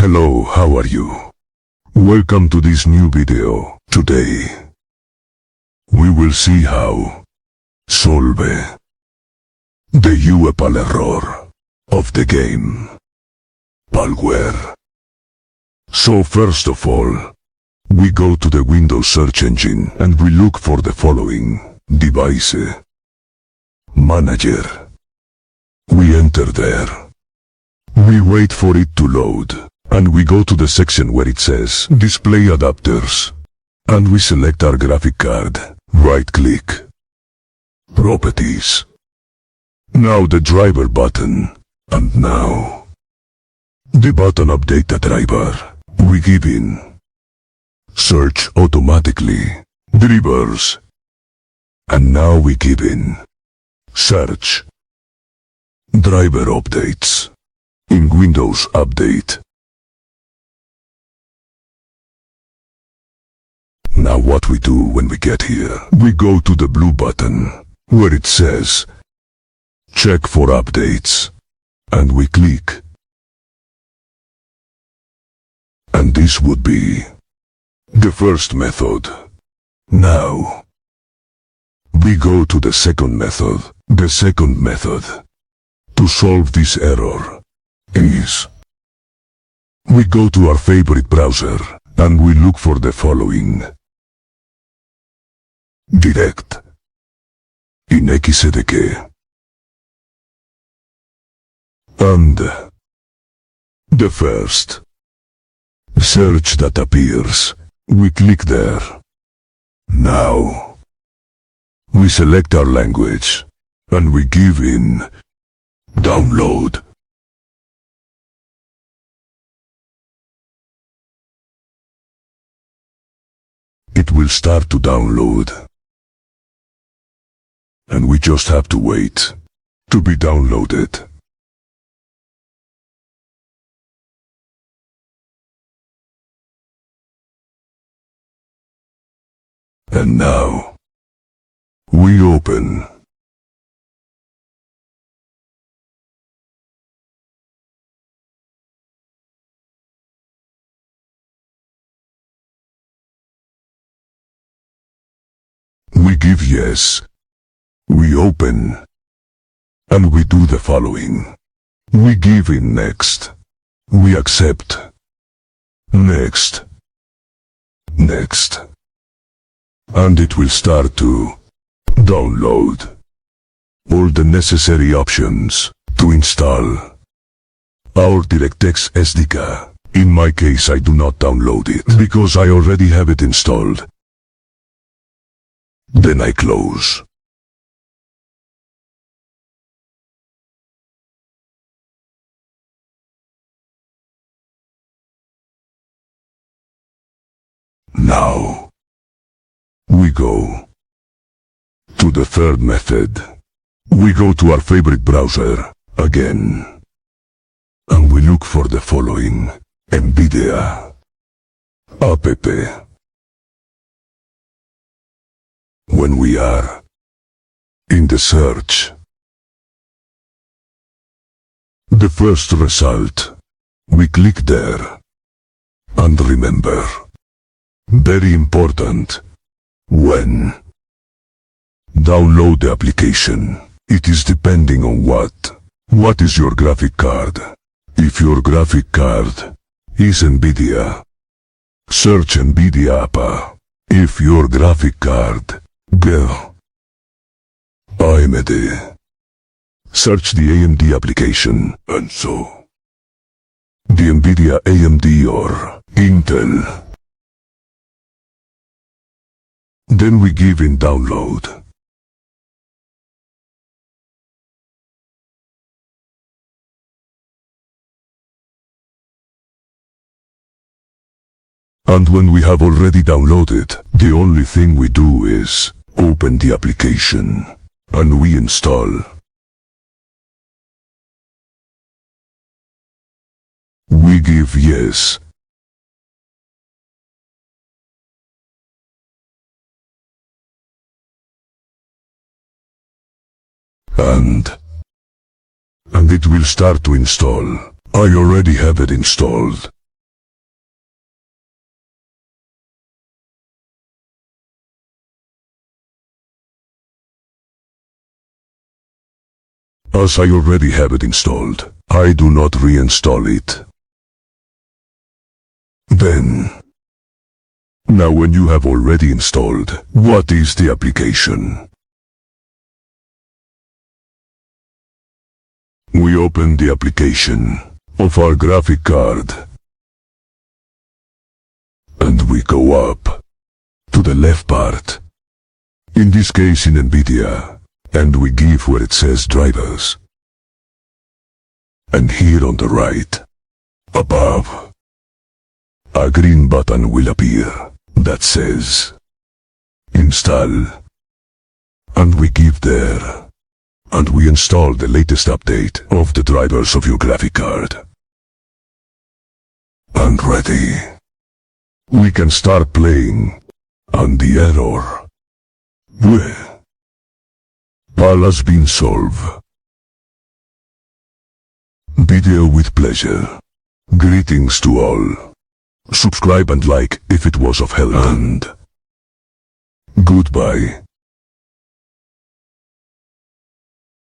Hello, how are you? Welcome to this new video. Today, we will see how solve the UEPAL error of the game Palworld. So first of all, we go to the Windows search engine and we look for the following: Device Manager. We enter there. We wait for it to load, and we go to the section where it says Display Adapters, and we select our graphic card. Right-click, Properties. Now the driver button, and now the button Update the driver. We give in Search automatically, drivers, and now we give in Search driver updates in Windows Update. Now what we do when we get here, we go to the blue button where it says Check for updates, and we click. And this would be the first method. Now, we go to the second method. The second method to solve this error is we go to our favorite browser and we look for the following: Direct in XDK. And the first search that appears, we click there. Now, we select our language, and we give in Download. It will start to download, and we just have to wait to be downloaded. And now, we open. We give yes. We open. And we do the following. We give in next. We accept. Next. Next. And it will start to download all the necessary options to install our DirectX SDK. In my case, I do not download it because I already have it installed. Then I close. Now, we go to the third method. We go to our favorite browser again, and we look for the following: NVIDIA app. When we are in the search, the first result, we click there. And remember, very important, when download the application, it is depending on what is your graphic card. If your graphic card is NVIDIA, search NVIDIA app. If your graphic card AMD, search the AMD application, and so the NVIDIA AMD or Intel. Then we give in download. And when we have already downloaded, the only thing we do is open the application, and we install. We give yes. And it will start to install. I already have it installed. As I already have it installed, I do not reinstall it. Then, now when you have already installed, what is the application? We open the application of our graphic card, and we go up to the left part, in this case in NVIDIA, and we give where it says drivers. And here on the right, above, a green button will appear that says install, and we give there, and we install the latest update of the drivers of your graphic card. And ready. We can start playing, and the error, well, all has been solved. Video with pleasure. Greetings to all. Subscribe and like if it was of help, and goodbye.